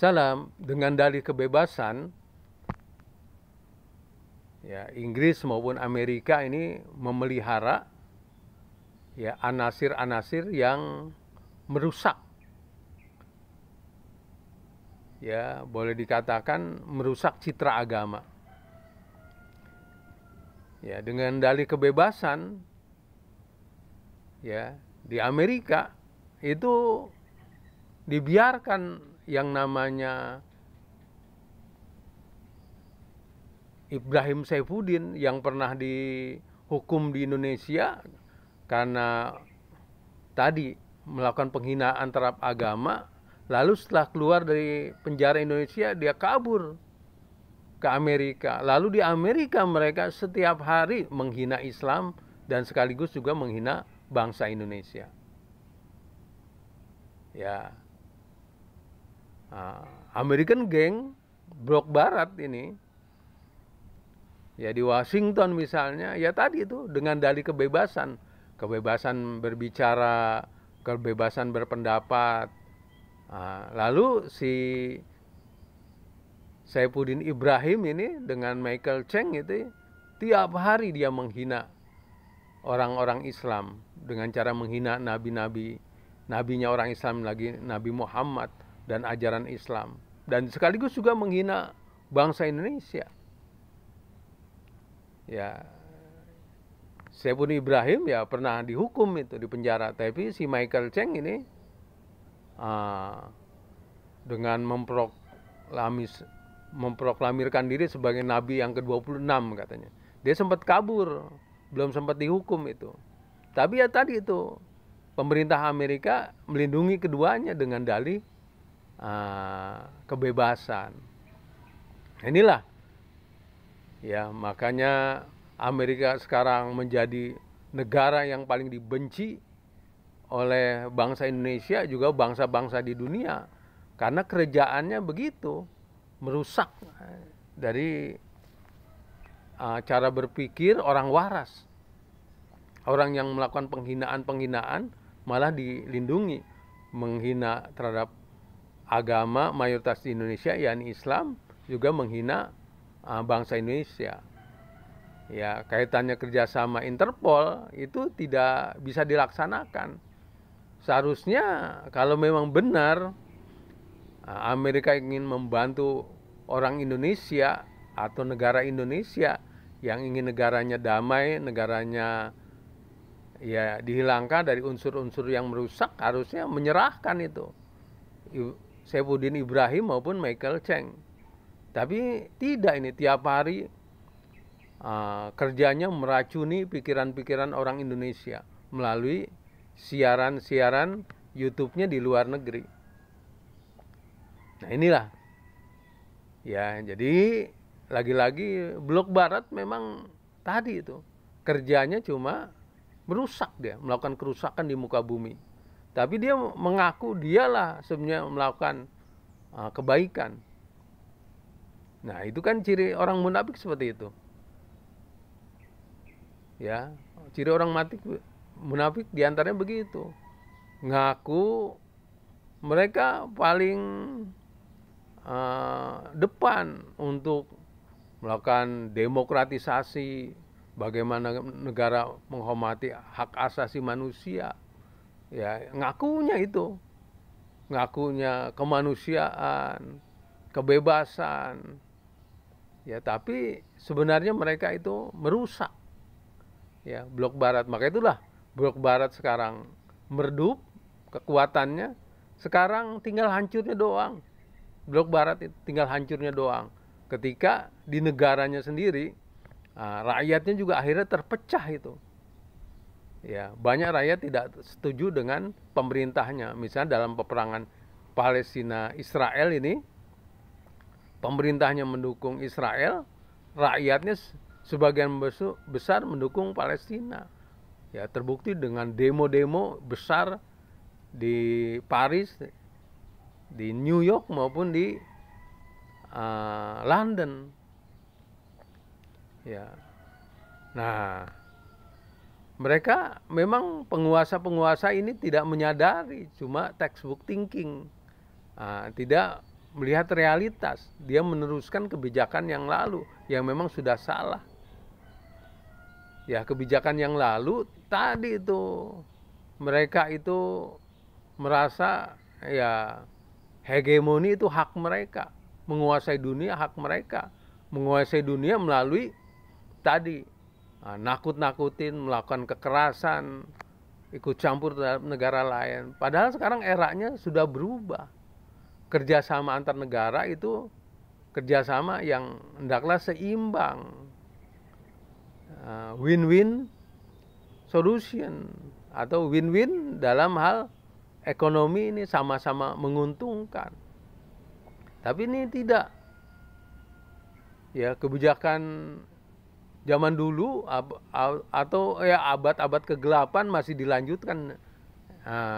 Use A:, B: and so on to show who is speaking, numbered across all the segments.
A: Salam. Dengan dalih kebebasan, ya Inggris maupun Amerika ini memelihara ya anasir-anasir yang merusak, ya boleh dikatakan merusak citra agama. Ya dengan dalih kebebasan, ya di Amerika itu dibiarkan yang namanya Ibrahim Saifuddin yang pernah dihukum di Indonesia karena tadi melakukan penghinaan terhadap agama, lalu setelah keluar dari penjara Indonesia dia kabur ke Amerika. Lalu di Amerika mereka setiap hari menghina Islam dan sekaligus juga menghina bangsa Indonesia. Ya, American Gang blok barat ini, ya di Washington misalnya, ya tadi itu dengan dalih kebebasan, kebebasan berbicara, kebebasan berpendapat. Lalu si Saifuddin Ibrahim ini dengan Michael Cheng itu tiap hari dia menghina orang-orang Islam dengan cara menghina nabi-nabi, nabinya orang Islam lagi, Nabi Muhammad dan ajaran Islam, dan sekaligus juga menghina bangsa Indonesia. Ya, Saifuddin Ibrahim ya pernah dihukum itu di penjara, tapi si Michael Cheng ini dengan memproklamirkan diri sebagai nabi yang ke-26 katanya. Dia sempat kabur, belum sempat dihukum itu. Tapi ya tadi itu, pemerintah Amerika melindungi keduanya dengan dalih kebebasan. Inilah, ya makanya Amerika sekarang menjadi negara yang paling dibenci oleh bangsa Indonesia, juga bangsa-bangsa di dunia, karena kerjaannya begitu, merusak dari cara berpikir orang waras. Orang yang melakukan penghinaan-penghinaan malah dilindungi, menghina terhadap agama mayoritas di Indonesia, yakni Islam, juga menghina bangsa Indonesia. Ya, kaitannya kerjasama Interpol itu tidak bisa dilaksanakan. Seharusnya kalau memang benar Amerika ingin membantu orang Indonesia atau negara Indonesia yang ingin negaranya damai, negaranya ya dihilangkan dari unsur-unsur yang merusak, harusnya menyerahkan itu Saifuddin Ibrahim maupun Michael Cheng. Tapi tidak, ini tiap hari kerjanya meracuni pikiran-pikiran orang Indonesia melalui siaran-siaran YouTube-nya di luar negeri. Nah inilah, ya jadi lagi-lagi blok barat memang tadi itu kerjanya cuma merusak, dia melakukan kerusakan di muka bumi. Tapi dia mengaku dialah sebenarnya melakukan kebaikan. Nah itu kan ciri orang munafik seperti itu. Ya, ciri orang munafik diantaranya begitu. Ngaku mereka paling depan untuk melakukan demokratisasi, bagaimana negara menghormati hak asasi manusia. Ya, ngakunya itu. Ngakunya kemanusiaan, kebebasan. Ya, tapi sebenarnya mereka itu merusak. Ya, blok barat. Maka itulah blok barat sekarang meredup kekuatannya. Sekarang tinggal hancurnya doang. Blok barat itu tinggal hancurnya doang. Ketika di negaranya sendiri, rakyatnya juga akhirnya terpecah itu. Ya, banyak rakyat tidak setuju dengan pemerintahnya. Misalnya dalam peperangan Palestina Israel ini, pemerintahnya mendukung Israel, rakyatnya sebagian besar mendukung Palestina. Ya, terbukti dengan demo-demo besar di Paris, di New York maupun di London. Ya. Nah, mereka memang penguasa-penguasa ini tidak menyadari, cuma textbook thinking, tidak melihat realitas. Dia meneruskan kebijakan yang lalu yang memang sudah salah. Ya, kebijakan yang lalu tadi itu mereka itu merasa ya hegemoni itu hak mereka, menguasai dunia hak mereka, menguasai dunia melalui tadi nakut-nakutin, melakukan kekerasan, ikut campur terhadap negara lain. Padahal sekarang eranya sudah berubah. Kerjasama antar negara itu kerjasama yang hendaklah seimbang, win-win solution atau win-win dalam hal ekonomi ini sama-sama menguntungkan. Tapi ini tidak. Ya, kebijakan zaman dulu atau ya abad-abad kegelapan masih dilanjutkan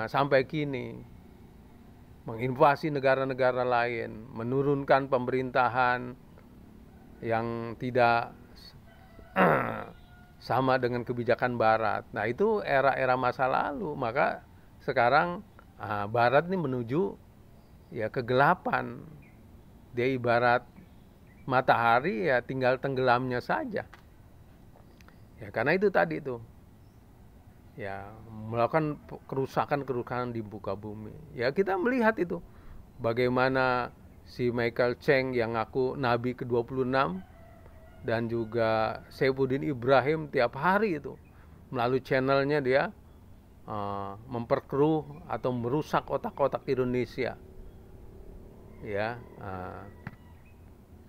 A: sampai kini. Menginvasi negara-negara lain, menurunkan pemerintahan yang tidak sama dengan kebijakan Barat. Nah, itu era-era masa lalu. Maka sekarang Barat ini menuju ya kegelapan. Dia ibarat matahari, ya tinggal tenggelamnya saja. Ya, karena itu tadi tuh. Ya, melakukan kerusakan di muka bumi. Ya, kita melihat itu. Bagaimana si Michael Cheng yang ngaku Nabi ke-26 dan juga Saifuddin Ibrahim tiap hari itu melalui channelnya dia memperkeruh atau merusak otak-otak Indonesia. Ya,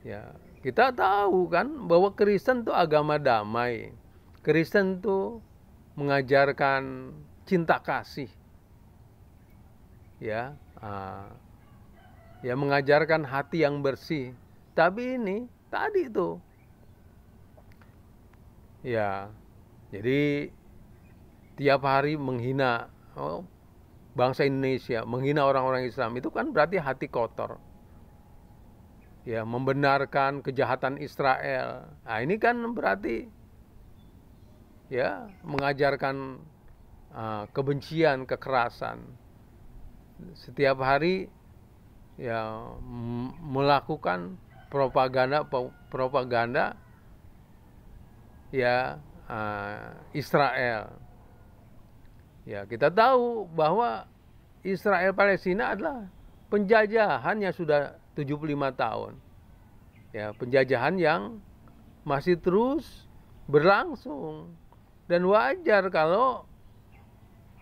A: ya, kita tahu kan bahwa Kristen itu agama damai. Kristen itu mengajarkan cinta kasih, ya, ya mengajarkan hati yang bersih. Tapi ini tadi itu, ya, jadi tiap hari menghina bangsa Indonesia, menghina orang-orang Islam, itu kan berarti hati kotor. Ya, membenarkan kejahatan Israel. Nah, ini kan berarti ya mengajarkan kebencian, kekerasan. Setiap hari ya melakukan propaganda ya Israel. Ya, kita tahu bahwa Israel Palestina adalah penjajahan yang sudah 75 tahun. Ya, penjajahan yang masih terus berlangsung. Dan wajar kalau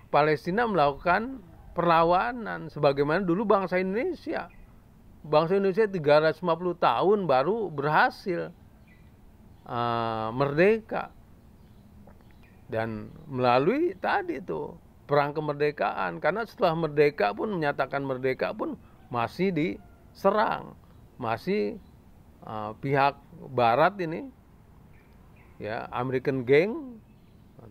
A: Palestina melakukan perlawanan sebagaimana dulu bangsa Indonesia. Bangsa Indonesia 350 tahun baru berhasil merdeka. Dan melalui tadi itu perang kemerdekaan, karena setelah merdeka pun menyatakan merdeka pun masih diserang, masih pihak Barat ini ya American Gang,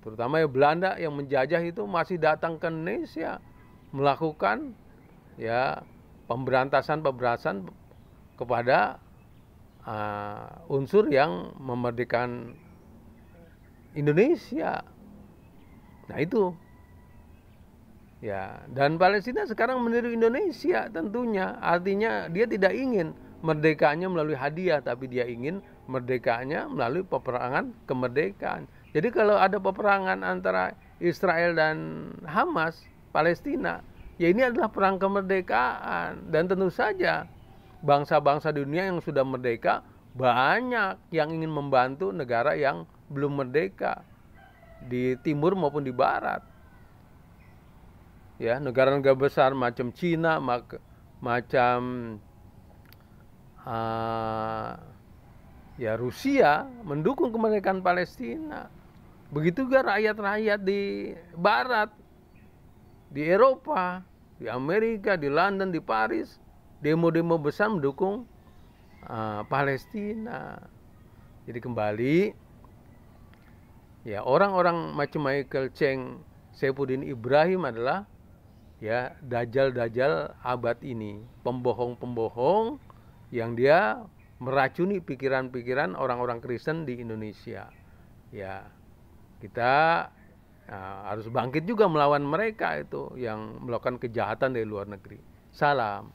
A: terutama ya Belanda yang menjajah itu masih datang ke Indonesia melakukan ya pemberantasan kepada unsur yang memerdekakan Indonesia. Nah, itu ya, dan Palestina sekarang meniru Indonesia tentunya. Artinya dia tidak ingin merdekanya melalui hadiah, tapi dia ingin merdekanya melalui peperangan kemerdekaan. Jadi kalau ada peperangan antara Israel dan Hamas, Palestina, ya ini adalah perang kemerdekaan. Dan tentu saja bangsa-bangsa dunia yang sudah merdeka banyak yang ingin membantu negara yang belum merdeka di timur maupun di barat. Ya, negara-negara besar macam Cina, macam ya Rusia mendukung kemerdekaan Palestina. Begitu juga rakyat-rakyat di barat, di Eropa, di Amerika, di London, di Paris, demo-demo besar mendukung Palestina. Jadi kembali ya orang-orang macam Michael Cheng, Saifuddin Ibrahim adalah ya dajjal-dajjal abad ini, pembohong-pembohong yang dia meracuni pikiran-pikiran orang-orang Kristen di Indonesia. Ya, kita harus bangkit juga melawan mereka itu yang melakukan kejahatan dari luar negeri. Salam.